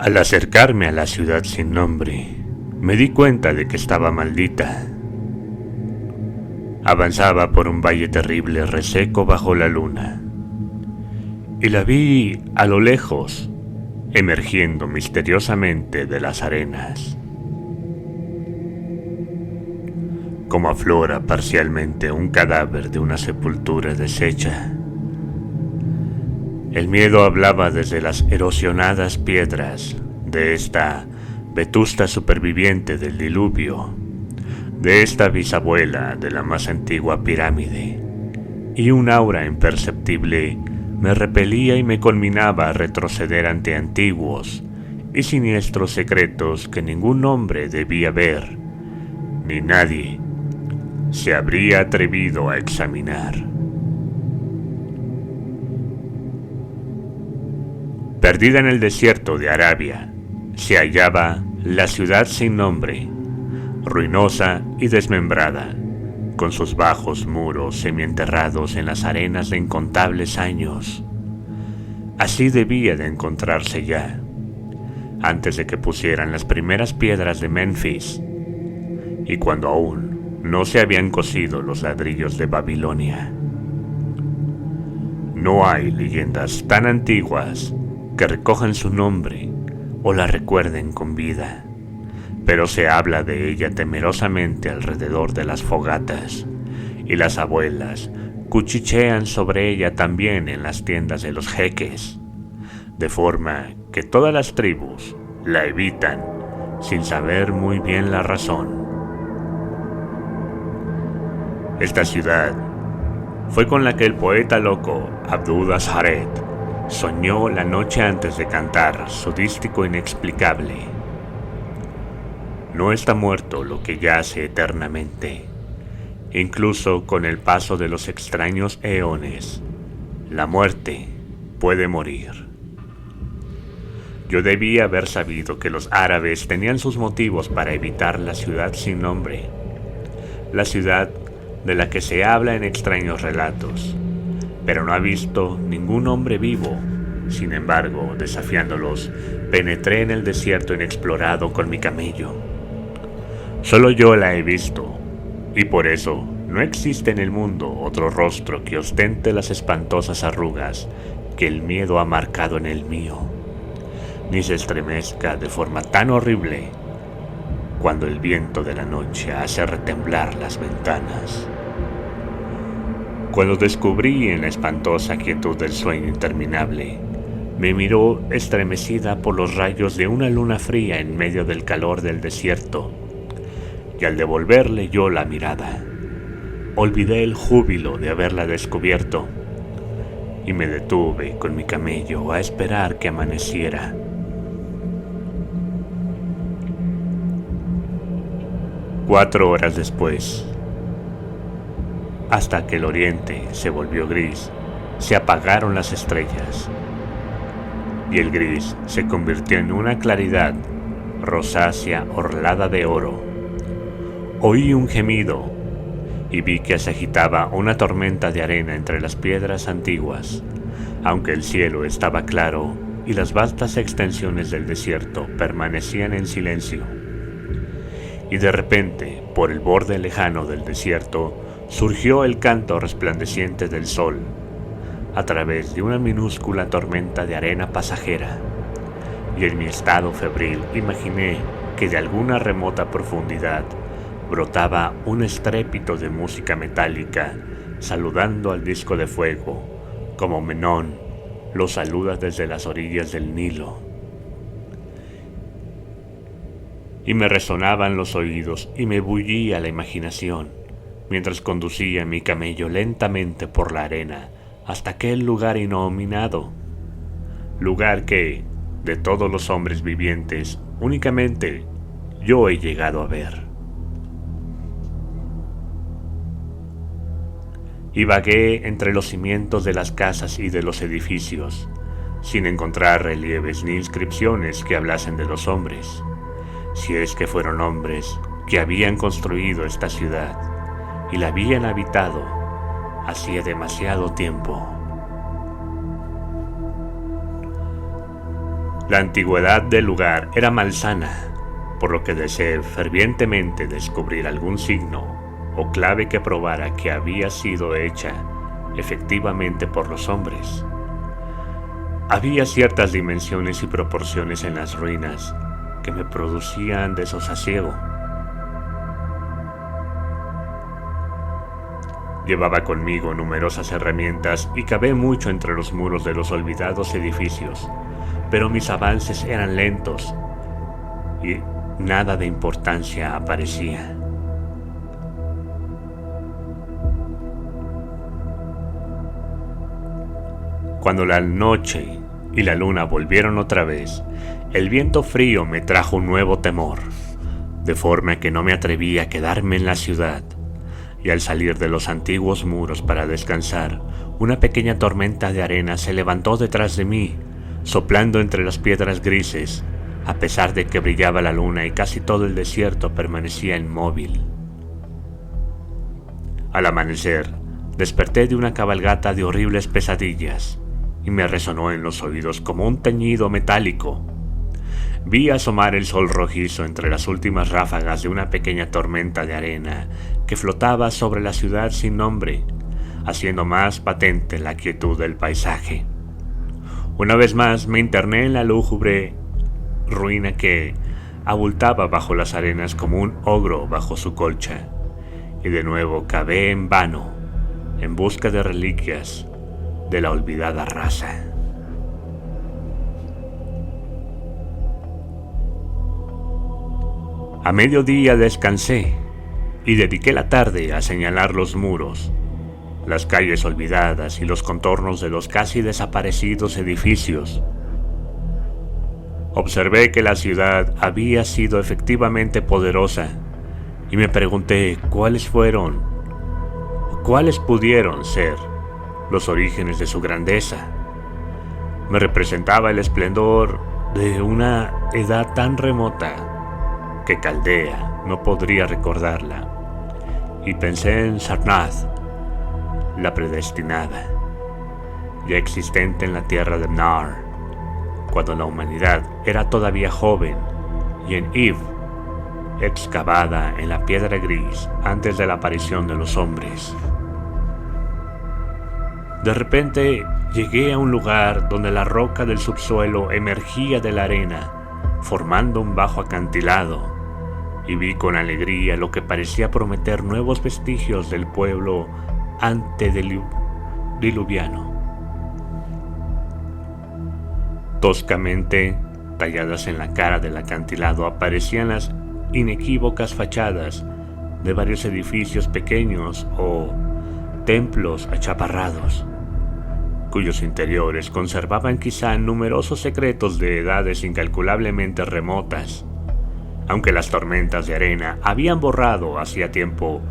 Al acercarme a la ciudad sin nombre, me di cuenta de que estaba maldita. Avanzaba por un valle terrible reseco bajo la luna, y la vi a lo lejos, emergiendo misteriosamente de las arenas. Como aflora parcialmente un cadáver de una sepultura deshecha. El miedo hablaba desde las erosionadas piedras de esta vetusta superviviente del diluvio, de esta bisabuela de la más antigua pirámide, y un aura imperceptible me repelía y me conminaba a retroceder ante antiguos y siniestros secretos que ningún hombre debía ver, ni nadie se habría atrevido a examinar. Perdida en el desierto de Arabia, se hallaba la ciudad sin nombre, ruinosa y desmembrada, con sus bajos muros semienterrados en las arenas de incontables años. Así debía de encontrarse ya, antes de que pusieran las primeras piedras de Memphis, y cuando aún no se habían cosido los ladrillos de Babilonia. No hay leyendas tan antiguas que recojan su nombre o la recuerden con vida, pero se habla de ella temerosamente alrededor de las fogatas, y las abuelas cuchichean sobre ella también en las tiendas de los jeques, de forma que todas las tribus la evitan sin saber muy bien la razón. Esta ciudad fue con la que el poeta loco Abdul Azharet soñó la noche antes de cantar su dístico inexplicable. No está muerto lo que yace eternamente. Incluso con el paso de los extraños eones, la muerte puede morir. Yo debía haber sabido que los árabes tenían sus motivos para evitar la ciudad sin nombre, la ciudad de la que se habla en extraños relatos, pero no ha visto ningún hombre vivo. Sin embargo, desafiándolos, penetré en el desierto inexplorado con mi camello. Solo yo la he visto, y por eso no existe en el mundo otro rostro que ostente las espantosas arrugas que el miedo ha marcado en el mío, ni se estremezca de forma tan horrible cuando el viento de la noche hace retemblar las ventanas. Cuando descubrí en la espantosa quietud del sueño interminable, me miró estremecida por los rayos de una luna fría en medio del calor del desierto, y al devolverle yo la mirada, olvidé el júbilo de haberla descubierto, y me detuve con mi camello a esperar que amaneciera. Cuatro horas después, hasta que el oriente se volvió gris, se apagaron las estrellas, y el gris se convirtió en una claridad rosácea orlada de oro. Oí un gemido y vi que se agitaba una tormenta de arena entre las piedras antiguas, aunque el cielo estaba claro y las vastas extensiones del desierto permanecían en silencio. Y de repente, por el borde lejano del desierto, surgió el canto resplandeciente del sol, a través de una minúscula tormenta de arena pasajera, y en mi estado febril imaginé que de alguna remota profundidad brotaba un estrépito de música metálica, saludando al disco de fuego, como Menón lo saluda desde las orillas del Nilo. Y me resonaban los oídos y me bullía la imaginación, mientras conducía mi camello lentamente por la arena hasta aquel lugar inominado, lugar que, de todos los hombres vivientes, únicamente yo he llegado a ver. Y vagué entre los cimientos de las casas y de los edificios, sin encontrar relieves ni inscripciones que hablasen de los hombres, si es que fueron hombres que habían construido esta ciudad y la habían habitado hacía demasiado tiempo. La antigüedad del lugar era malsana, por lo que deseé fervientemente descubrir algún signo o clave que probara que había sido hecha efectivamente por los hombres. Había ciertas dimensiones y proporciones en las ruinas que me producían desasosiego. Llevaba conmigo numerosas herramientas y cavé mucho entre los muros de los olvidados edificios, pero mis avances eran lentos y nada de importancia aparecía. Cuando la noche y la luna volvieron otra vez, el viento frío me trajo un nuevo temor, de forma que no me atreví a quedarme en la ciudad, y al salir de los antiguos muros para descansar, una pequeña tormenta de arena se levantó detrás de mí, soplando entre las piedras grises, a pesar de que brillaba la luna y casi todo el desierto permanecía inmóvil. Al amanecer, desperté de una cabalgata de horribles pesadillas, y me resonó en los oídos como un tañido metálico. Vi asomar el sol rojizo entre las últimas ráfagas de una pequeña tormenta de arena que flotaba sobre la ciudad sin nombre, haciendo más patente la quietud del paisaje. Una vez más me interné en la lúgubre ruina que abultaba bajo las arenas como un ogro bajo su colcha, y de nuevo cavé en vano en busca de reliquias de la olvidada raza. A mediodía descansé y dediqué la tarde a señalar los muros, las calles olvidadas y los contornos de los casi desaparecidos edificios. Observé que la ciudad había sido efectivamente poderosa y me pregunté cuáles pudieron ser los orígenes de su grandeza. Me representaba el esplendor de una edad tan remota que Caldea no podría recordarla, y pensé en Sarnath, la predestinada, ya existente en la tierra de Nar, cuando la humanidad era todavía joven, y en Eve, excavada en la piedra gris antes de la aparición de los hombres. De repente llegué a un lugar donde la roca del subsuelo emergía de la arena, formando un bajo acantilado, y vi con alegría lo que parecía prometer nuevos vestigios del pueblo antediluviano. Toscamente talladas en la cara del acantilado aparecían las inequívocas fachadas de varios edificios pequeños o templos achaparrados, cuyos interiores conservaban quizá numerosos secretos de edades incalculablemente remotas, aunque las tormentas de arena habían borrado hacía tiempo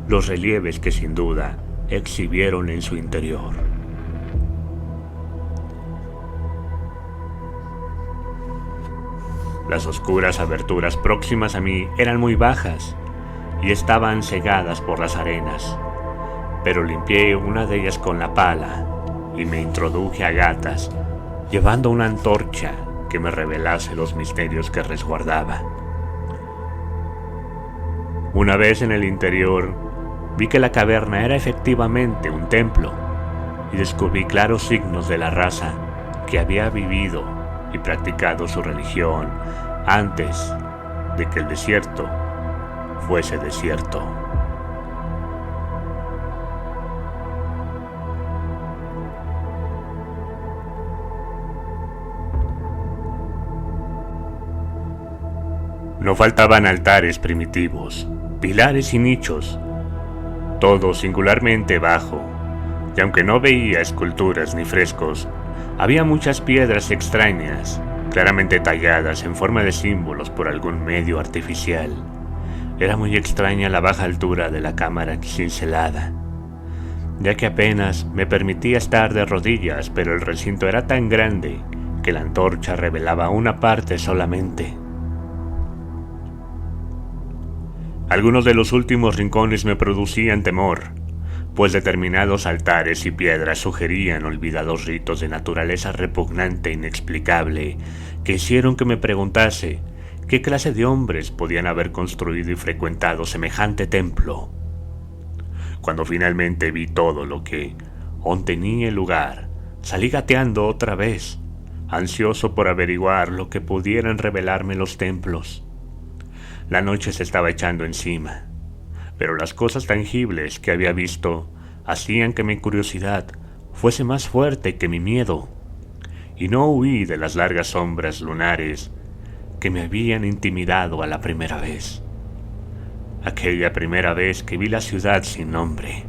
los relieves que sin duda exhibieron en su interior. Las oscuras aberturas próximas a mí eran muy bajas y estaban cegadas por las arenas, pero limpié una de ellas con la pala y me introduje a gatas, llevando una antorcha que me revelase los misterios que resguardaba. Una vez en el interior, vi que la caverna era efectivamente un templo y descubrí claros signos de la raza que había vivido y practicado su religión antes de que el desierto fuese desierto. No faltaban altares primitivos, pilares y nichos, todo singularmente bajo, y aunque no veía esculturas ni frescos, había muchas piedras extrañas, claramente talladas en forma de símbolos por algún medio artificial. Era muy extraña la baja altura de la cámara cincelada, ya que apenas me permitía estar de rodillas, pero el recinto era tan grande que la antorcha revelaba una parte solamente. Algunos de los últimos rincones me producían temor, pues determinados altares y piedras sugerían olvidados ritos de naturaleza repugnante e inexplicable que hicieron que me preguntase qué clase de hombres podían haber construido y frecuentado semejante templo. Cuando finalmente vi todo lo que aún tenía lugar, salí gateando otra vez, ansioso por averiguar lo que pudieran revelarme los templos. La noche se estaba echando encima, pero las cosas tangibles que había visto hacían que mi curiosidad fuese más fuerte que mi miedo, y no huí de las largas sombras lunares que me habían intimidado a la primera vez. Aquella primera vez que vi la ciudad sin nombre.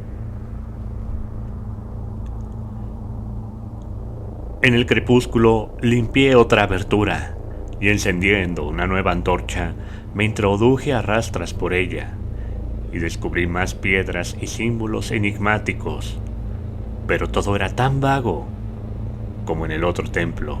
En el crepúsculo limpié otra abertura y encendiendo una nueva antorcha me introduje a rastras por ella y descubrí más piedras y símbolos enigmáticos, pero todo era tan vago como en el otro templo.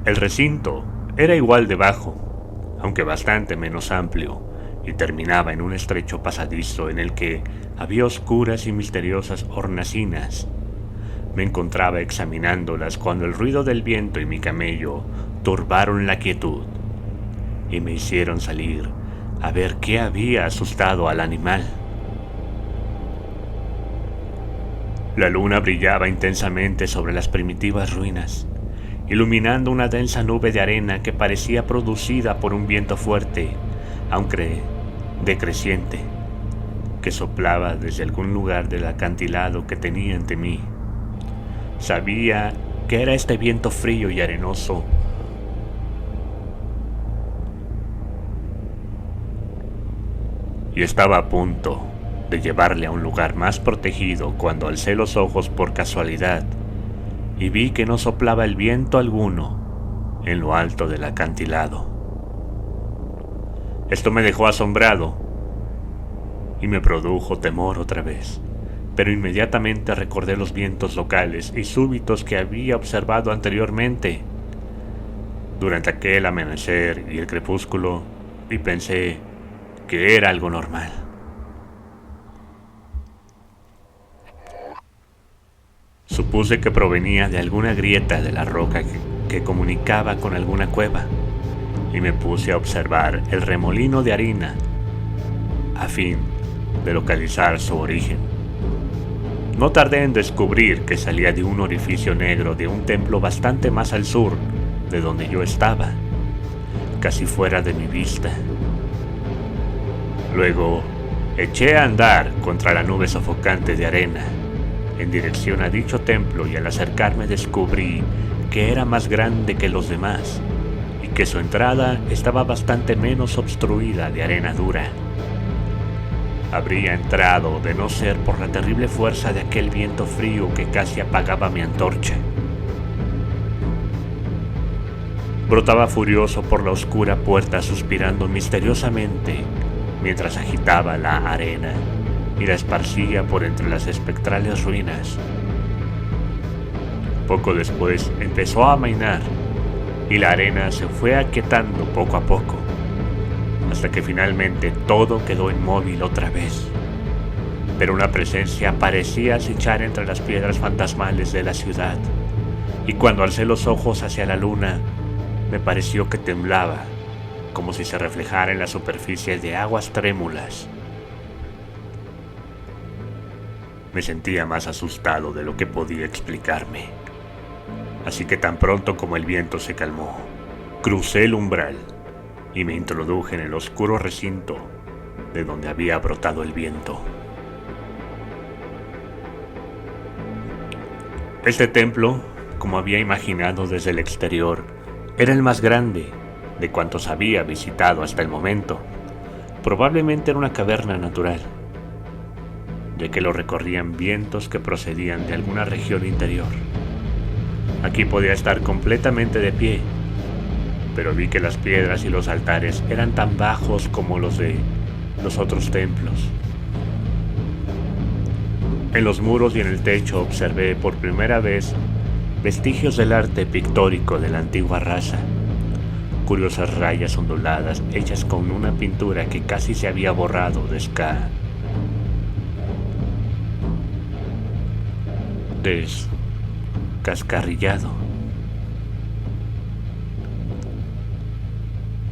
El recinto era igual de bajo, aunque bastante menos amplio, y terminaba en un estrecho pasadizo en el que había oscuras y misteriosas hornacinas. Me encontraba examinándolas cuando el ruido del viento y mi camello turbaron la quietud y me hicieron salir a ver qué había asustado al animal. La luna brillaba intensamente sobre las primitivas ruinas, iluminando una densa nube de arena que parecía producida por un viento fuerte, aunque decreciente, que soplaba desde algún lugar del acantilado que tenía ante mí. Sabía que era este viento frío y arenoso y estaba a punto de llevarle a un lugar más protegido cuando alcé los ojos por casualidad y vi que no soplaba el viento alguno en lo alto del acantilado. Esto me dejó asombrado y me produjo temor otra vez, pero inmediatamente recordé los vientos locales y súbitos que había observado anteriormente durante aquel amanecer y el crepúsculo, y pensé que era algo normal. Supuse que provenía de alguna grieta de la roca que comunicaba con alguna cueva, y me puse a observar el remolino de harina a fin de localizar su origen. No tardé en descubrir que salía de un orificio negro de un templo bastante más al sur de donde yo estaba, casi fuera de mi vista. Luego eché a andar contra la nube sofocante de arena en dirección a dicho templo, y al acercarme descubrí que era más grande que los demás y que su entrada estaba bastante menos obstruida de arena dura. Habría entrado de no ser por la terrible fuerza de aquel viento frío que casi apagaba mi antorcha. Brotaba furioso por la oscura puerta, suspirando misteriosamente mientras agitaba la arena y la esparcía por entre las espectrales ruinas. Poco después empezó a amainar y la arena se fue aquietando poco a poco, hasta que finalmente todo quedó inmóvil otra vez. Pero una presencia parecía acechar entre las piedras fantasmales de la ciudad, y cuando alcé los ojos hacia la luna, me pareció que temblaba, como si se reflejara en la superficie de aguas trémulas. Me sentía más asustado de lo que podía explicarme, así que tan pronto como el viento se calmó, crucé el umbral y me introduje en el oscuro recinto de donde había brotado el viento. Este templo, como había imaginado desde el exterior, era el más grande de cuantos había visitado hasta el momento. Probablemente era una caverna natural, ya que lo recorrían vientos que procedían de alguna región interior. Aquí podía estar completamente de pie, pero vi que las piedras y los altares eran tan bajos como los de los otros templos. En los muros y en el techo observé por primera vez vestigios del arte pictórico de la antigua raza, curiosas rayas onduladas hechas con una pintura que casi se había borrado de Ska. descascarrillado.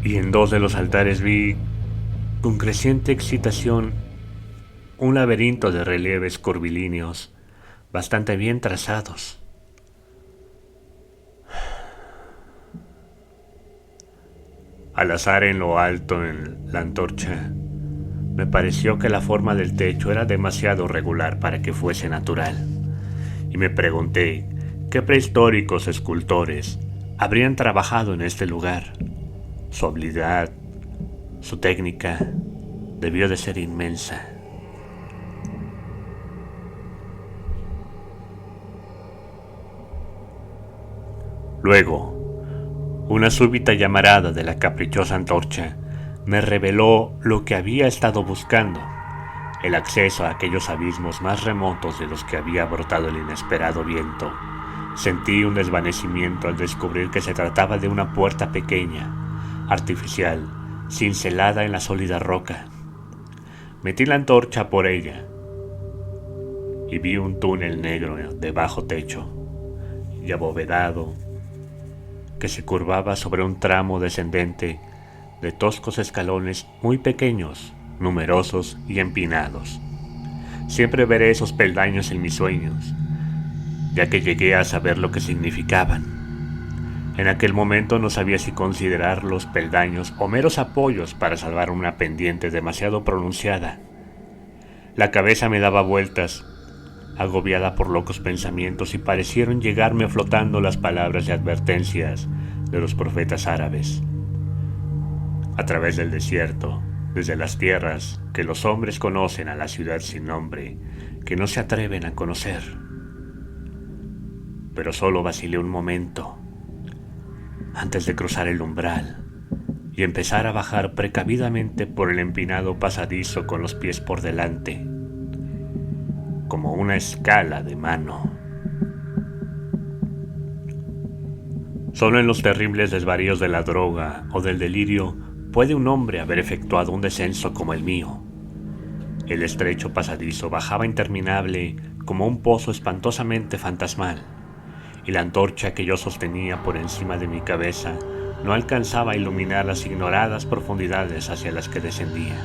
Y en dos de los altares vi, con creciente excitación, un laberinto de relieves curvilíneos bastante bien trazados. Al azar en lo alto en la antorcha, me pareció que la forma del techo era demasiado regular para que fuese natural, y me pregunté qué prehistóricos escultores habrían trabajado en este lugar. Su habilidad, su técnica, debió de ser inmensa. Luego, una súbita llamarada de la caprichosa antorcha me reveló lo que había estado buscando: el acceso a aquellos abismos más remotos de los que había brotado el inesperado viento. Sentí un desvanecimiento al descubrir que se trataba de una puerta pequeña, artificial, cincelada en la sólida roca. Metí la antorcha por ella y vi un túnel negro de bajo techo y abovedado que se curvaba sobre un tramo descendente de toscos escalones muy pequeños, numerosos y empinados. Siempre veré esos peldaños en mis sueños, ya que llegué a saber lo que significaban. En aquel momento no sabía si considerar los peldaños o meros apoyos para salvar una pendiente demasiado pronunciada. La cabeza me daba vueltas, agobiada por locos pensamientos, y parecieron llegarme flotando las palabras de advertencias de los profetas árabes. A través del desierto, desde las tierras que los hombres conocen a la ciudad sin nombre, que no se atreven a conocer. Pero solo vacilé un momento antes de cruzar el umbral y empezar a bajar precavidamente por el empinado pasadizo con los pies por delante, como una escala de mano. Solo en los terribles desvaríos de la droga o del delirio puede un hombre haber efectuado un descenso como el mío. El estrecho pasadizo bajaba interminable como un pozo espantosamente fantasmal, y la antorcha que yo sostenía por encima de mi cabeza no alcanzaba a iluminar las ignoradas profundidades hacia las que descendía.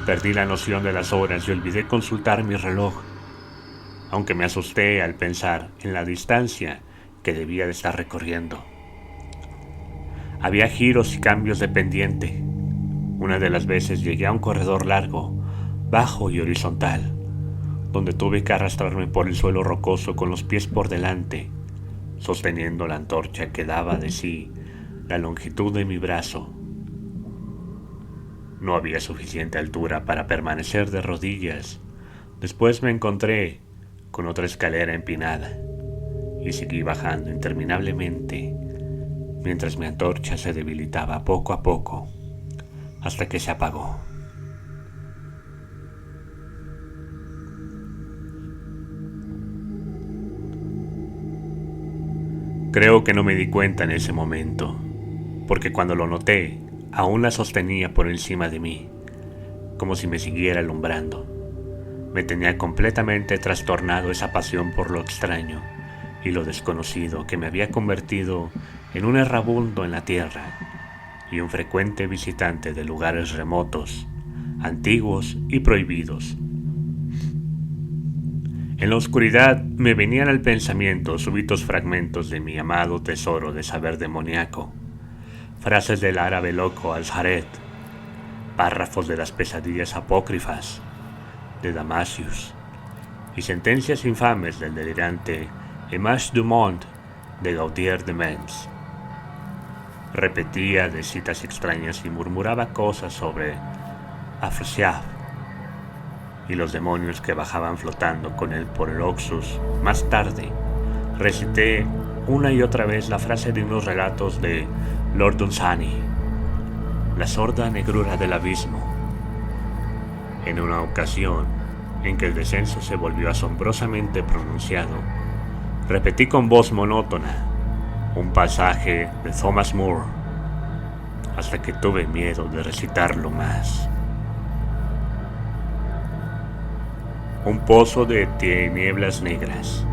Perdí la noción de las horas y olvidé consultar mi reloj, aunque me asusté al pensar en la distancia que debía de estar recorriendo. Había giros y cambios de pendiente. Una de las veces llegué a un corredor largo, bajo y horizontal, donde tuve que arrastrarme por el suelo rocoso con los pies por delante, sosteniendo la antorcha que daba de sí la longitud de mi brazo. No había suficiente altura para permanecer de rodillas. Después me encontré con otra escalera empinada y seguí bajando interminablemente mientras mi antorcha se debilitaba poco a poco hasta que se apagó. Creo que no me di cuenta en ese momento, porque cuando lo noté, aún la sostenía por encima de mí, como si me siguiera alumbrando. Me tenía completamente trastornado esa pasión por lo extraño y lo desconocido que me había convertido en un errabundo en la tierra y un frecuente visitante de lugares remotos, antiguos y prohibidos. En la oscuridad me venían al pensamiento súbitos fragmentos de mi amado tesoro de saber demoníaco, frases del árabe loco Al-Jared, párrafos de las pesadillas apócrifas de Damasius y sentencias infames del delirante Image du Monde de Gautier de Metz. Repetía de citas extrañas y murmuraba cosas sobre Afrasiab y los demonios que bajaban flotando con él por el Oxus. Más tarde, recité una y otra vez la frase de unos relatos de Lord Dunsany, la sorda negrura del abismo. En una ocasión en que el descenso se volvió asombrosamente pronunciado, repetí con voz monótona un pasaje de Thomas Moore, hasta que tuve miedo de recitarlo más. Un pozo de tinieblas negras,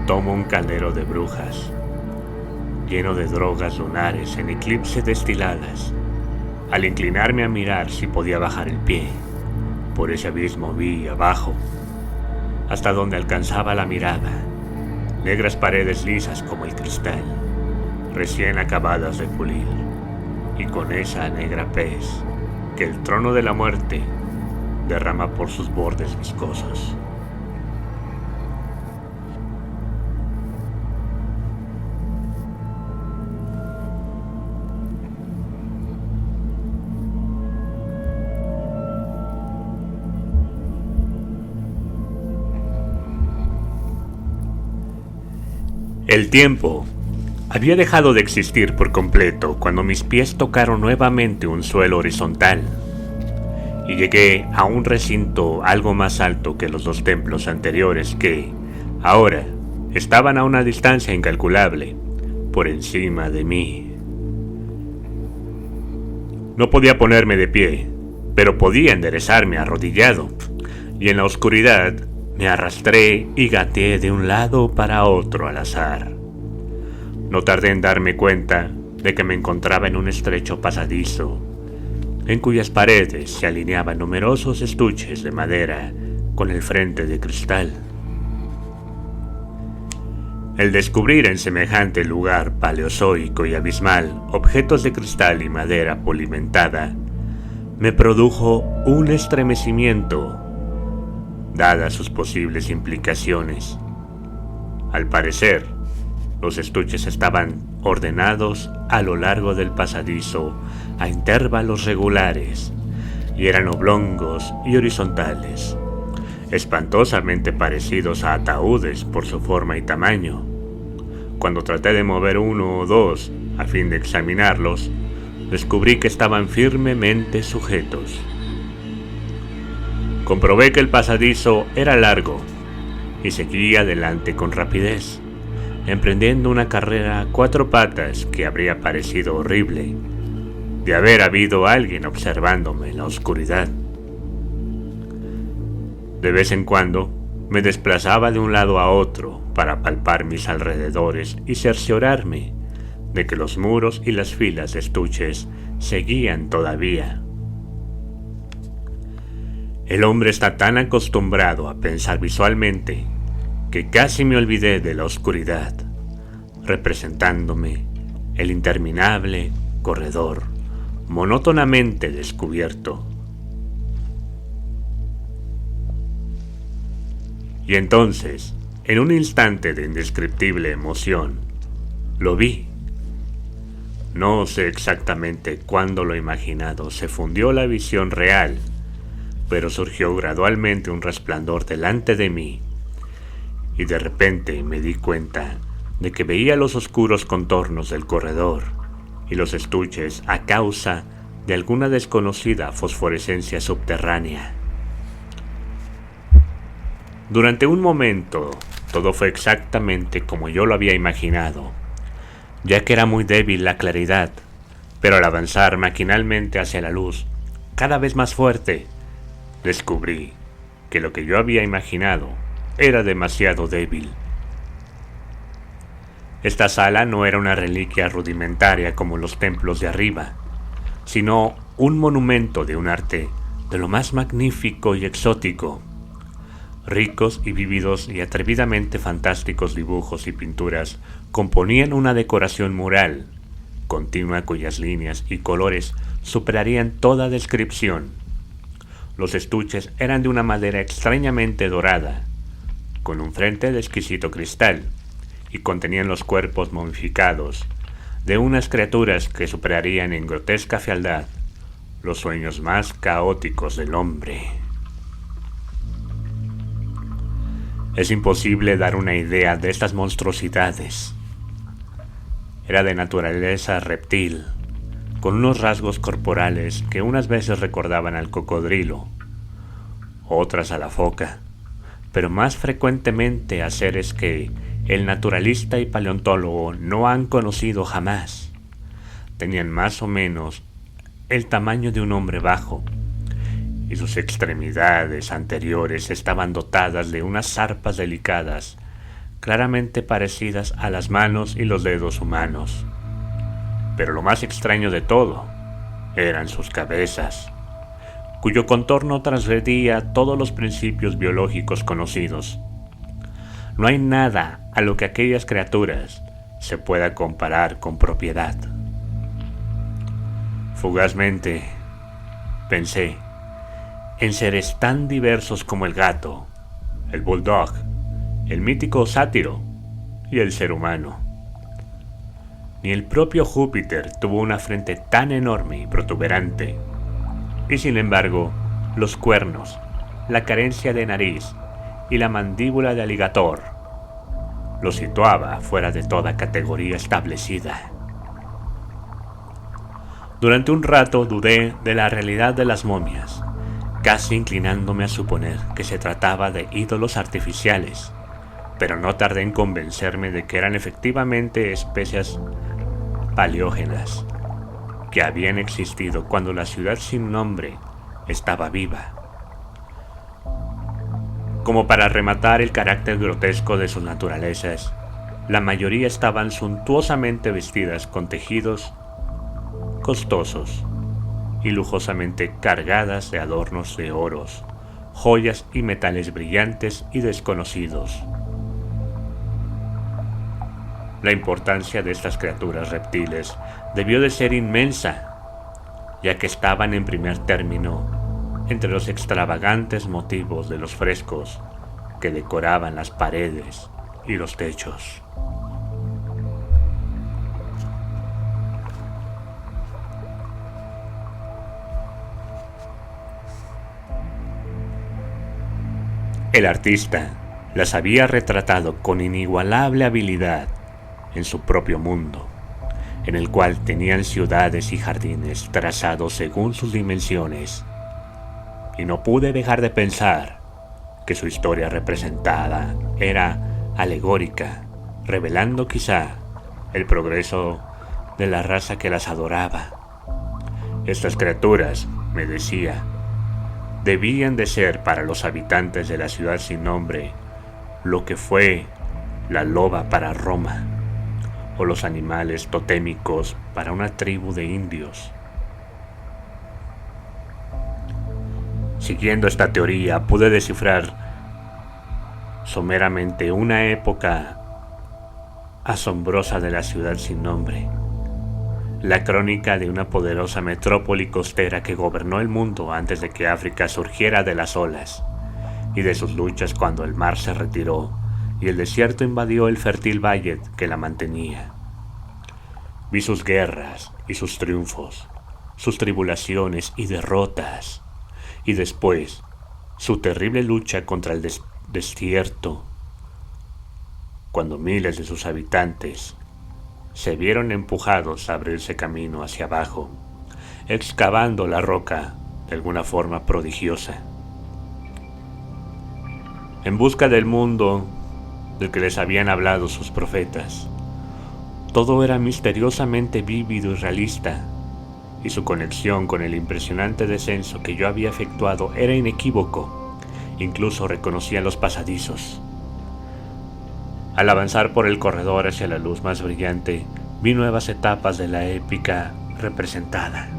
tomo un caldero de brujas, lleno de drogas lunares en eclipse destiladas. Al inclinarme a mirar si podía bajar el pie, por ese abismo vi abajo, hasta donde alcanzaba la mirada, negras paredes lisas como el cristal, recién acabadas de pulir, y con esa negra pez que el trono de la muerte derrama por sus bordes viscosos. El tiempo había dejado de existir por completo cuando mis pies tocaron nuevamente un suelo horizontal y llegué a un recinto algo más alto que los dos templos anteriores que, ahora, estaban a una distancia incalculable por encima de mí. No podía ponerme de pie, pero podía enderezarme arrodillado, y en la oscuridad me arrastré y gateé de un lado para otro al azar. No tardé en darme cuenta de que me encontraba en un estrecho pasadizo, en cuyas paredes se alineaban numerosos estuches de madera con el frente de cristal. El descubrir en semejante lugar paleozoico y abismal objetos de cristal y madera polimentada me produjo un estremecimiento, dadas sus posibles implicaciones. Al parecer, los estuches estaban ordenados a lo largo del pasadizo a intervalos regulares y eran oblongos y horizontales, espantosamente parecidos a ataúdes por su forma y tamaño. Cuando traté de mover uno o dos a fin de examinarlos, descubrí que estaban firmemente sujetos. Comprobé que el pasadizo era largo y seguí adelante con rapidez, emprendiendo una carrera a cuatro patas que habría parecido horrible de haber habido alguien observándome en la oscuridad. De vez en cuando me desplazaba de un lado a otro para palpar mis alrededores y cerciorarme de que los muros y las filas de estuches seguían todavía. El hombre está tan acostumbrado a pensar visualmente que casi me olvidé de la oscuridad, representándome el interminable corredor monótonamente descubierto. Y entonces, en un instante de indescriptible emoción, lo vi. No sé exactamente cuándo lo imaginado se fundió la visión real, pero surgió gradualmente un resplandor delante de mí, y de repente me di cuenta de que veía los oscuros contornos del corredor y los estuches a causa de alguna desconocida fosforescencia subterránea. Durante un momento, todo fue exactamente como yo lo había imaginado, ya que era muy débil la claridad, pero al avanzar maquinalmente hacia la luz, cada vez más fuerte, descubrí que lo que yo había imaginado era demasiado débil. Esta sala no era una reliquia rudimentaria como los templos de arriba, sino un monumento de un arte de lo más magnífico y exótico. Ricos y vívidos y atrevidamente fantásticos dibujos y pinturas componían una decoración mural continua cuyas líneas y colores superarían toda descripción. Los estuches eran de una madera extrañamente dorada, con un frente de exquisito cristal, y contenían los cuerpos momificados de unas criaturas que superarían en grotesca fealdad los sueños más caóticos del hombre. Es imposible dar una idea de estas monstruosidades. Era de naturaleza reptil, con unos rasgos corporales que unas veces recordaban al cocodrilo, otras a la foca, pero más frecuentemente a seres que el naturalista y paleontólogo no han conocido jamás. Tenían más o menos el tamaño de un hombre bajo, y sus extremidades anteriores estaban dotadas de unas zarpas delicadas claramente parecidas a las manos y los dedos humanos. Pero lo más extraño de todo eran sus cabezas, cuyo contorno transgredía todos los principios biológicos conocidos. No hay nada a lo que aquellas criaturas se pueda comparar con propiedad. Fugazmente pensé en seres tan diversos como el gato, el bulldog, el mítico sátiro y el ser humano. Ni el propio Júpiter tuvo una frente tan enorme y protuberante, y sin embargo, los cuernos, la carencia de nariz y la mandíbula de aligator lo situaba fuera de toda categoría establecida. Durante un rato dudé de la realidad de las momias, casi inclinándome a suponer que se trataba de ídolos artificiales, pero no tardé en convencerme de que eran efectivamente especies paleógenas, que habían existido cuando la ciudad sin nombre estaba viva. Como para rematar el carácter grotesco de sus naturalezas, la mayoría estaban suntuosamente vestidas con tejidos costosos y lujosamente cargadas de adornos de oros, joyas y metales brillantes y desconocidos. La importancia de estas criaturas reptiles debió de ser inmensa, ya que estaban en primer término entre los extravagantes motivos de los frescos que decoraban las paredes y los techos. El artista las había retratado con inigualable habilidad en su propio mundo, en el cual tenían ciudades y jardines trazados según sus dimensiones, y no pude dejar de pensar que su historia representada era alegórica, revelando quizá el progreso de la raza que las adoraba. Estas criaturas, me decía, debían de ser para los habitantes de la ciudad sin nombre lo que fue la loba para Roma, o los animales totémicos para una tribu de indios. Siguiendo esta teoría, pude descifrar someramente una época asombrosa de la ciudad sin nombre, la crónica de una poderosa metrópoli costera que gobernó el mundo antes de que África surgiera de las olas, y de sus luchas cuando el mar se retiró y el desierto invadió el fértil valle que la mantenía. Vi sus guerras y sus triunfos, sus tribulaciones y derrotas, y después su terrible lucha contra el desierto, cuando miles de sus habitantes se vieron empujados a abrirse camino hacia abajo, excavando la roca de alguna forma prodigiosa, en busca del mundo del que les habían hablado sus profetas. Todo era misteriosamente vívido y realista, y su conexión con el impresionante descenso que yo había efectuado era inequívoco. Incluso reconocía los pasadizos. Al avanzar por el corredor hacia la luz más brillante, vi nuevas etapas de la épica representada.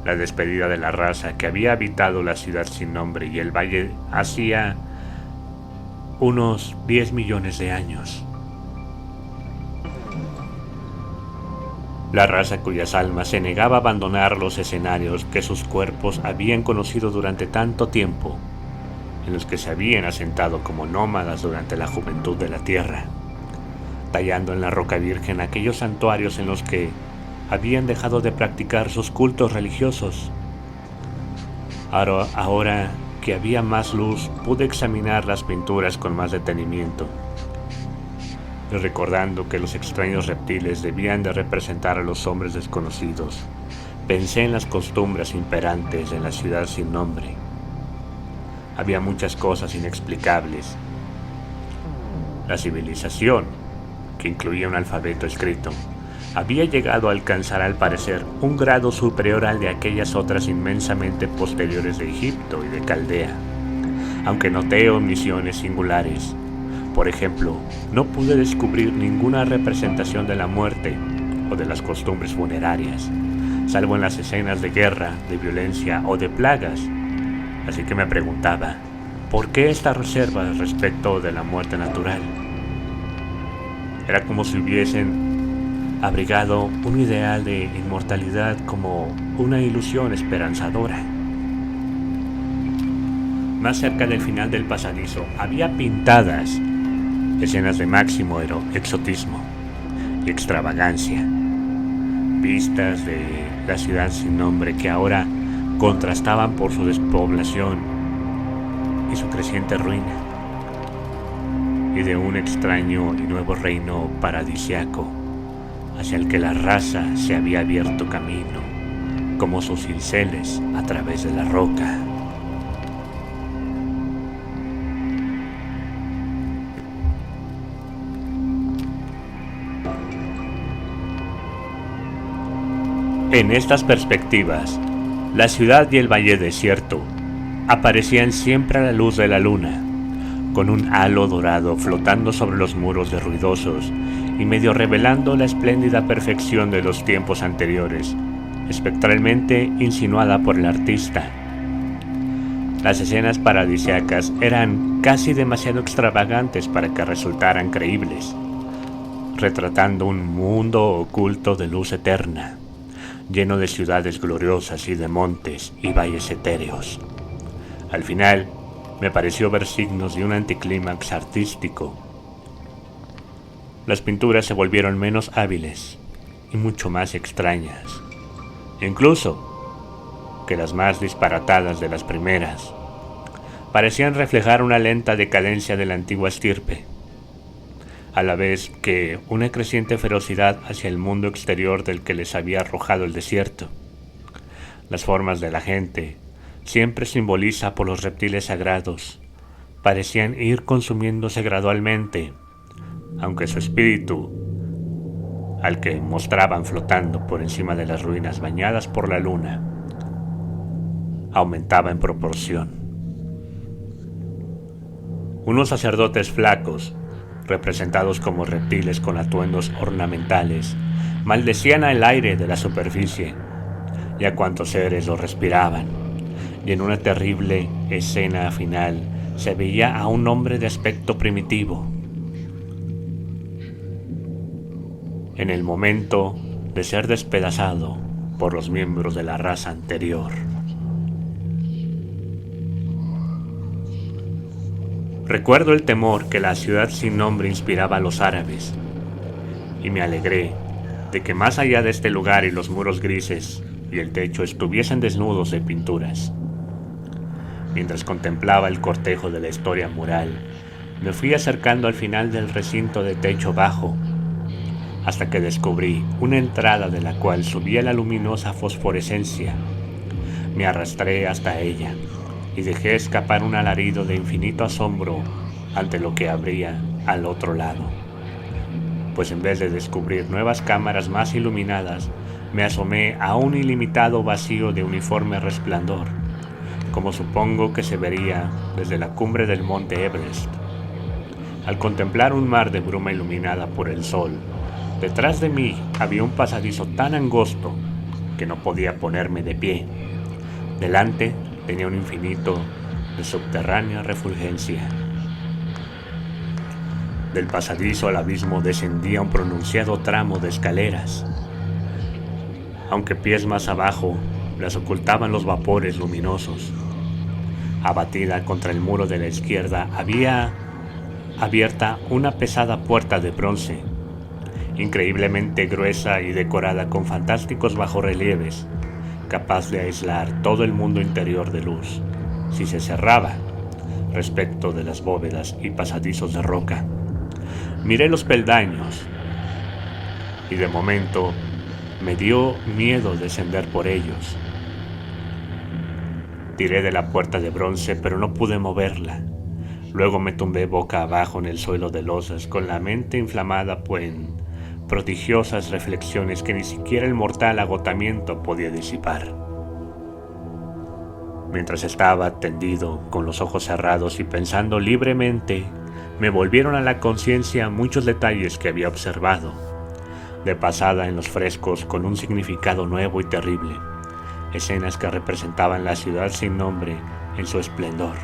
La despedida de la raza que había habitado la ciudad sin nombre y el valle hacía unos 10 millones de años. La raza cuyas almas se negaba a abandonar los escenarios que sus cuerpos habían conocido durante tanto tiempo, en los que se habían asentado como nómadas durante la juventud de la tierra, tallando en la roca virgen aquellos santuarios en los que habían dejado de practicar sus cultos religiosos. Ahora que había más luz, pude examinar las pinturas con más detenimiento, y recordando que los extraños reptiles debían de representar a los hombres desconocidos, pensé en las costumbres imperantes en la ciudad sin nombre. Había muchas cosas inexplicables. La civilización, que incluía un alfabeto escrito, había llegado a alcanzar al parecer un grado superior al de aquellas otras inmensamente posteriores de Egipto y de Caldea, aunque noté omisiones singulares, Por ejemplo, no pude descubrir ninguna representación de la muerte o de las costumbres funerarias, salvo en las escenas de guerra, de violencia o de plagas. Así que me preguntaba, ¿por qué esta reserva respecto de la muerte natural? Era como si hubiesen abrigado un ideal de inmortalidad como una ilusión esperanzadora. Más cerca del final del pasadizo había pintadas escenas de máximo exotismo y extravagancia, vistas de la ciudad sin nombre que ahora contrastaban por su despoblación y su creciente ruina, y de un extraño y nuevo reino paradisiaco hacia el que la raza se había abierto camino, como sus cinceles a través de la roca. En estas perspectivas, la ciudad y el valle desierto aparecían siempre a la luz de la luna, con un halo dorado flotando sobre los muros derruidosos y medio revelando la espléndida perfección de los tiempos anteriores, espectralmente insinuada por el artista. Las escenas paradisíacas eran casi demasiado extravagantes para que resultaran creíbles, retratando un mundo oculto de luz eterna, lleno de ciudades gloriosas y de montes y valles etéreos. Al final, me pareció ver signos de un anticlímax artístico. Las pinturas se volvieron menos hábiles y mucho más extrañas, incluso que las más disparatadas de las primeras. Parecían reflejar una lenta decadencia de la antigua estirpe, a la vez que una creciente ferocidad hacia el mundo exterior del que les había arrojado el desierto. Las formas de la gente, siempre simbolizada por los reptiles sagrados, parecían ir consumiéndose gradualmente, aunque su espíritu, al que mostraban flotando por encima de las ruinas bañadas por la luna, aumentaba en proporción. Unos sacerdotes flacos, representados como reptiles con atuendos ornamentales, maldecían al aire de la superficie y a cuantos seres lo respiraban, y en una terrible escena final se veía a un hombre de aspecto primitivo. En el momento de ser despedazado por los miembros de la raza anterior. Recuerdo el temor que la ciudad sin nombre inspiraba a los árabes, y me alegré de que más allá de este lugar y los muros grises y el techo estuviesen desnudos de pinturas. Mientras contemplaba el cortejo de la historia mural, me fui acercando al final del recinto de techo bajo, hasta que descubrí una entrada de la cual subía la luminosa fosforescencia. Me arrastré hasta ella y dejé escapar un alarido de infinito asombro ante lo que habría al otro lado, pues en vez de descubrir nuevas cámaras más iluminadas, me asomé a un ilimitado vacío de uniforme resplandor, como supongo que se vería desde la cumbre del monte Everest. Al contemplar un mar de bruma iluminada por el sol, detrás de mí había un pasadizo tan angosto que no podía ponerme de pie. Delante tenía un infinito de subterránea refulgencia. Del pasadizo al abismo descendía un pronunciado tramo de escaleras, aunque pies más abajo las ocultaban los vapores luminosos. Abatida contra el muro de la izquierda había abierta una pesada puerta de bronce, increíblemente gruesa y decorada con fantásticos bajorrelieves, capaz de aislar todo el mundo interior de luz, si se cerraba, respecto de las bóvedas y pasadizos de roca. Miré los peldaños, y de momento me dio miedo descender por ellos. Tiré de la puerta de bronce, pero no pude moverla. Luego me tumbé boca abajo en el suelo de losas, con la mente inflamada en prodigiosas reflexiones que ni siquiera el mortal agotamiento podía disipar. Mientras estaba tendido, con los ojos cerrados y pensando libremente, me volvieron a la conciencia muchos detalles que había observado de pasada en los frescos con un significado nuevo y terrible, escenas que representaban la ciudad sin nombre en su esplendor,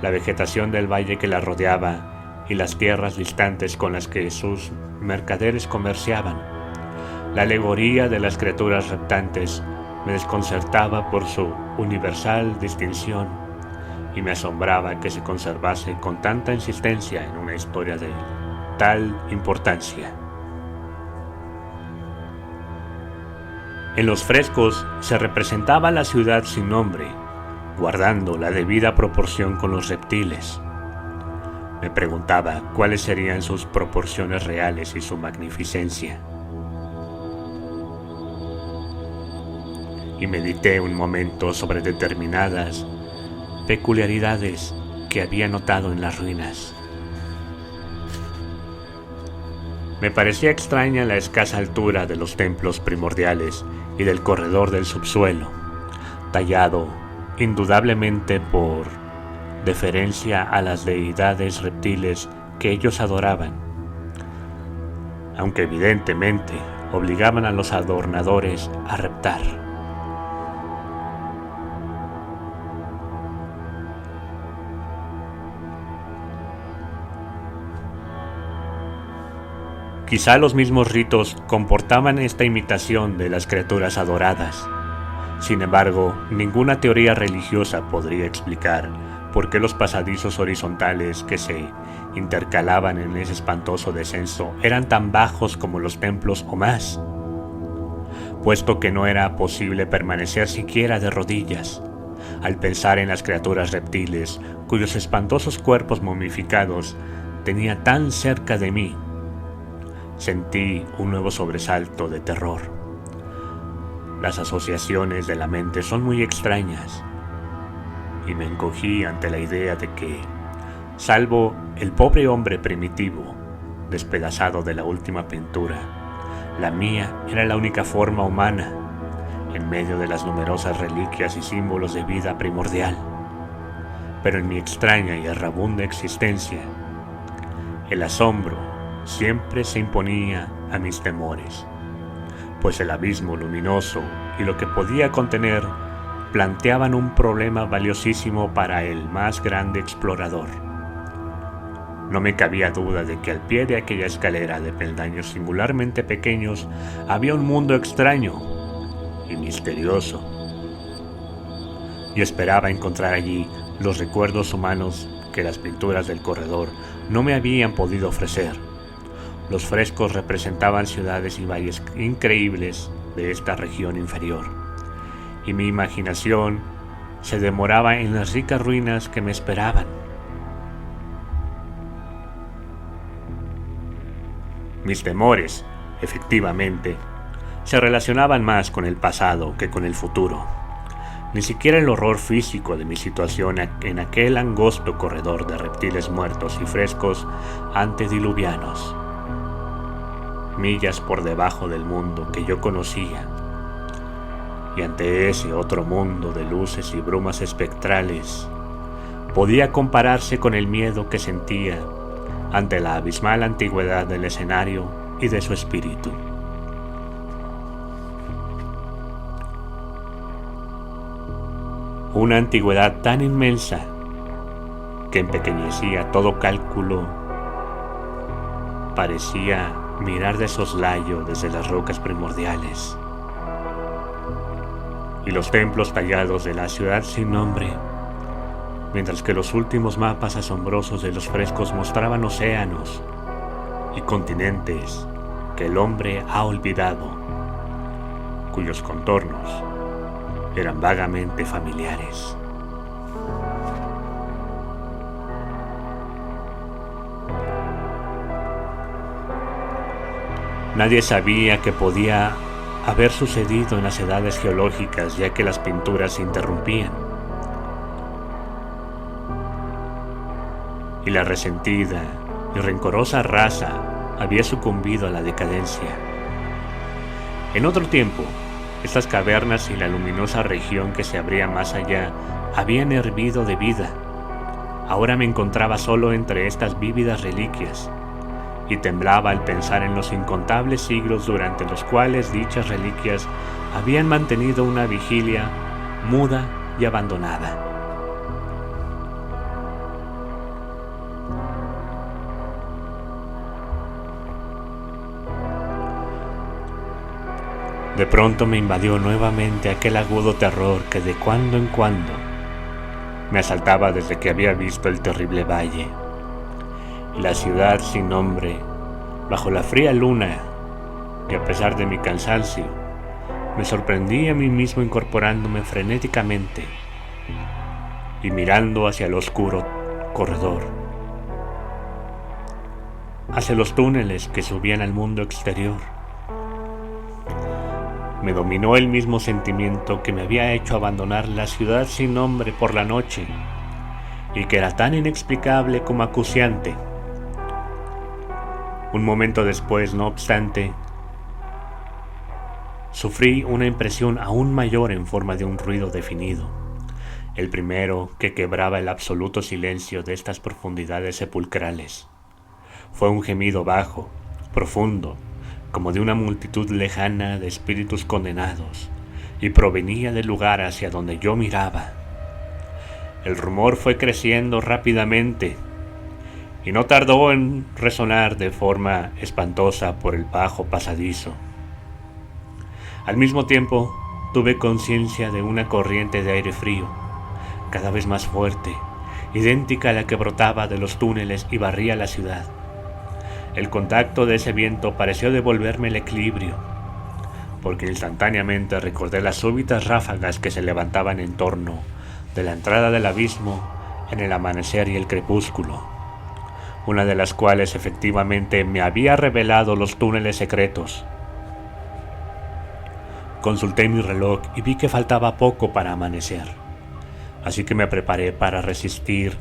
la vegetación del valle que la rodeaba y las tierras distantes con las que sus mercaderes comerciaban. La alegoría de las criaturas reptantes me desconcertaba por su universal distinción y me asombraba que se conservase con tanta insistencia en una historia de tal importancia. En los frescos se representaba la ciudad sin nombre, guardando la debida proporción con los reptiles. Me preguntaba cuáles serían sus proporciones reales y su magnificencia. Y medité un momento sobre determinadas peculiaridades que había notado en las ruinas. Me parecía extraña la escasa altura de los templos primordiales y del corredor del subsuelo, tallado indudablemente por deferencia a las deidades reptiles que ellos adoraban, aunque evidentemente obligaban a los adornadores a reptar. Quizá los mismos ritos comportaban esta imitación de las criaturas adoradas. Sin embargo, ninguna teoría religiosa podría explicar por qué los pasadizos horizontales que se intercalaban en ese espantoso descenso eran tan bajos como los templos o más, puesto que no era posible permanecer siquiera de rodillas. Al pensar en las criaturas reptiles cuyos espantosos cuerpos momificados tenía tan cerca de mí, sentí un nuevo sobresalto de terror. Las asociaciones de la mente son muy extrañas, y me encogí ante la idea de que, salvo el pobre hombre primitivo, despedazado de la última pintura, la mía era la única forma humana, en medio de las numerosas reliquias y símbolos de vida primordial. Pero en mi extraña y errabunda existencia, el asombro siempre se imponía a mis temores, pues el abismo luminoso y lo que podía contener planteaban un problema valiosísimo para el más grande explorador. No me cabía duda de que al pie de aquella escalera de peldaños singularmente pequeños había un mundo extraño y misterioso. Yo esperaba encontrar allí los recuerdos humanos que las pinturas del corredor no me habían podido ofrecer. Los frescos representaban ciudades y valles increíbles de esta región inferior, y mi imaginación se demoraba en las ricas ruinas que me esperaban. Mis temores, efectivamente, se relacionaban más con el pasado que con el futuro. Ni siquiera el horror físico de mi situación en aquel angosto corredor de reptiles muertos y frescos antediluvianos, millas por debajo del mundo que yo conocía, y ante ese otro mundo de luces y brumas espectrales, podía compararse con el miedo que sentía ante la abismal antigüedad del escenario y de su espíritu. Una antigüedad tan inmensa que empequeñecía todo cálculo. Parecía mirar de soslayo desde las rocas primordiales, y los templos tallados de la ciudad sin nombre, mientras que los últimos mapas asombrosos de los frescos mostraban océanos y continentes que el hombre ha olvidado, cuyos contornos eran vagamente familiares. Nadie sabía qué podía haber sucedido en las edades geológicas, ya que las pinturas se interrumpían, y la resentida y rencorosa raza había sucumbido a la decadencia. En otro tiempo, estas cavernas y la luminosa región que se abría más allá habían hervido de vida, Ahora me encontraba solo entre estas vívidas reliquias, y temblaba al pensar en los incontables siglos durante los cuales dichas reliquias habían mantenido una vigilia muda y abandonada. De pronto me invadió nuevamente aquel agudo terror que de cuando en cuando me asaltaba desde que había visto el terrible valle, la ciudad sin nombre, bajo la fría luna, que a pesar de mi cansancio, me sorprendí a mí mismo incorporándome frenéticamente y mirando hacia el oscuro corredor, hacia los túneles que subían al mundo exterior. Me dominó el mismo sentimiento que me había hecho abandonar la ciudad sin nombre por la noche y que era tan inexplicable como acuciante. Un momento después, no obstante, sufrí una impresión aún mayor en forma de un ruido definido, el primero que quebraba el absoluto silencio de estas profundidades sepulcrales. Fue un gemido bajo, profundo, como de una multitud lejana de espíritus condenados, y provenía del lugar hacia donde yo miraba. El rumor fue creciendo rápidamente, y no tardó en resonar de forma espantosa por el bajo pasadizo. Al mismo tiempo, tuve conciencia de una corriente de aire frío, cada vez más fuerte, idéntica a la que brotaba de los túneles y barría la ciudad. El contacto de ese viento pareció devolverme el equilibrio, porque instantáneamente recordé las súbitas ráfagas que se levantaban en torno de la entrada del abismo en el amanecer y el crepúsculo, una de las cuales efectivamente me había revelado los túneles secretos. Consulté mi reloj y vi que faltaba poco para amanecer, así que me preparé para resistir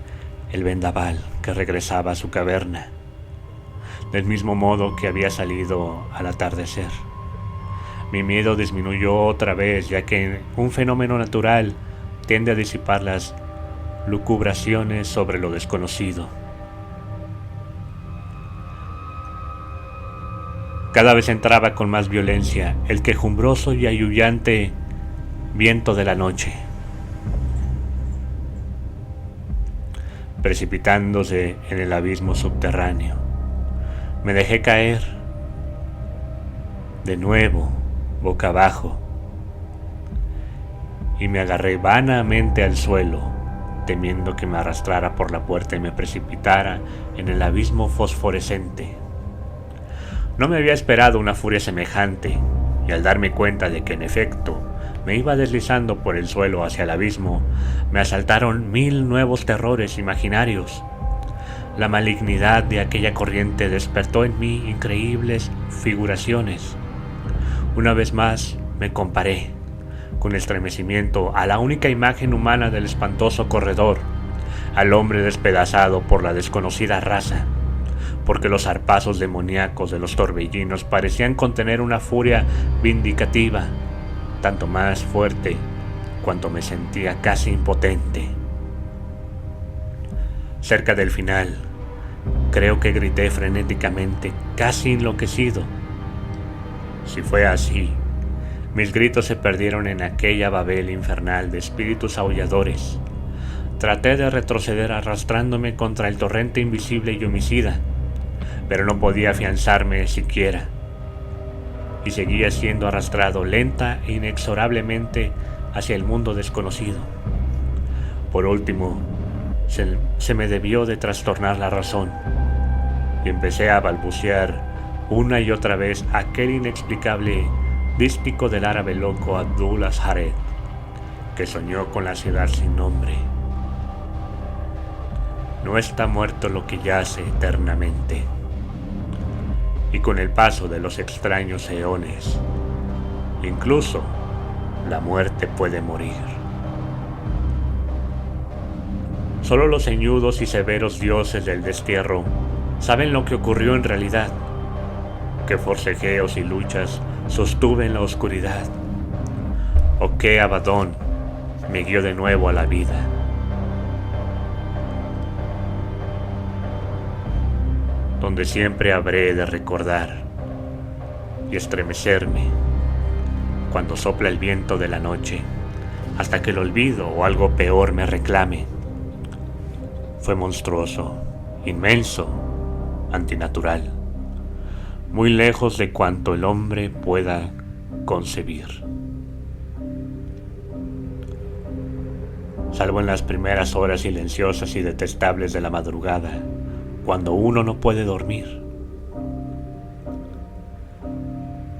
el vendaval que regresaba a su caverna, del mismo modo que había salido al atardecer. Mi miedo disminuyó otra vez, ya que un fenómeno natural tiende a disipar las lucubraciones sobre lo desconocido. Cada vez entraba con más violencia el quejumbroso y ahullante viento de la noche, precipitándose en el abismo subterráneo. Me dejé caer de nuevo boca abajo y me agarré vanamente al suelo, temiendo que me arrastrara por la puerta y me precipitara en el abismo fosforescente. No me había esperado una furia semejante, y al darme cuenta de que en efecto me iba deslizando por el suelo hacia el abismo, me asaltaron 1000 nuevos terrores imaginarios. La malignidad de aquella corriente despertó en mí increíbles figuraciones. Una vez más me comparé, con estremecimiento, a la única imagen humana del espantoso corredor, al hombre despedazado por la desconocida raza, porque los zarpazos demoníacos de los torbellinos parecían contener una furia vindicativa, tanto más fuerte cuanto me sentía casi impotente. Cerca del final, creo que grité frenéticamente, casi enloquecido. Si fue así, mis gritos se perdieron en aquella babel infernal de espíritus aulladores. Traté de retroceder arrastrándome contra el torrente invisible y homicida, pero no podía afianzarme siquiera, y seguía siendo arrastrado lenta e inexorablemente hacia el mundo desconocido. Por último, se me debió de trastornar la razón, y empecé a balbucear una y otra vez aquel inexplicable dístico del árabe loco Abdul Azhared, que soñó con la ciudad sin nombre. No está muerto lo que yace eternamente, y con el paso de los extraños eones, incluso la muerte puede morir. Solo los ceñudos y severos dioses del destierro saben lo que ocurrió en realidad, qué forcejeos y luchas sostuve en la oscuridad, o qué Abadón me guió de nuevo a la vida. donde siempre habré de recordar y estremecerme cuando sopla el viento de la noche, hasta que el olvido o algo peor me reclame. Fue monstruoso, inmenso, antinatural, muy lejos de cuanto el hombre pueda concebir. Salvo en las primeras horas silenciosas y detestables de la madrugada, cuando uno no puede dormir.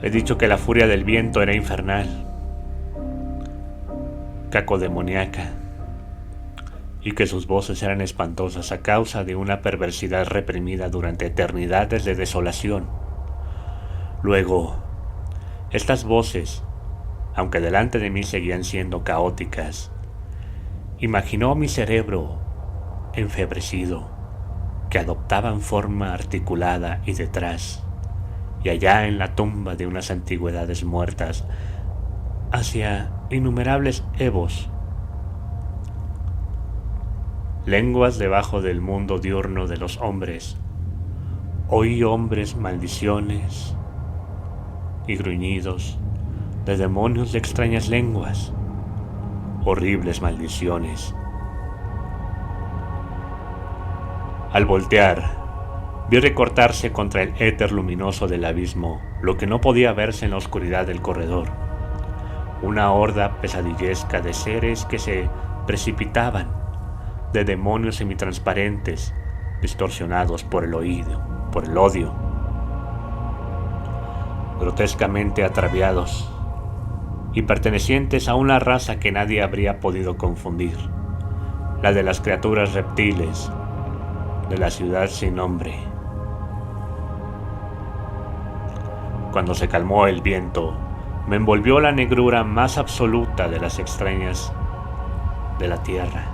He dicho que la furia del viento era infernal, cacodemoniaca, y que sus voces eran espantosas a causa de una perversidad reprimida durante eternidades de desolación. Luego, estas voces, aunque delante de mí seguían siendo caóticas, imaginó mi cerebro enfebrecido que adoptaban forma articulada y detrás, y allá en la tumba de unas antigüedades muertas, hacia innumerables evos, lenguas debajo del mundo diurno de los hombres, oí hombres maldiciones y gruñidos de demonios de extrañas lenguas, horribles maldiciones. Al voltear, vi recortarse contra el éter luminoso del abismo lo que no podía verse en la oscuridad del corredor, una horda pesadillesca de seres que se precipitaban, de demonios semitransparentes, distorsionados por el odio, grotescamente atraviados y pertenecientes a una raza que nadie habría podido confundir, la de las criaturas reptiles de la ciudad sin nombre. Cuando se calmó el viento, me envolvió la negrura más absoluta de las extrañas de la tierra,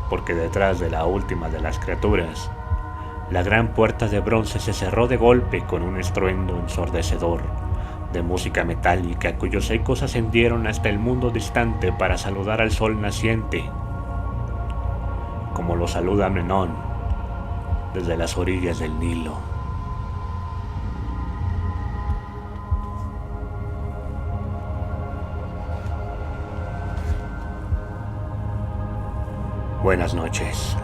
porque detrás de la última de las criaturas, la gran puerta de bronce se cerró de golpe con un estruendo ensordecedor de música metálica cuyos ecos ascendieron hasta el mundo distante para saludar al sol naciente, como lo saluda Menón desde las orillas del Nilo. Buenas noches.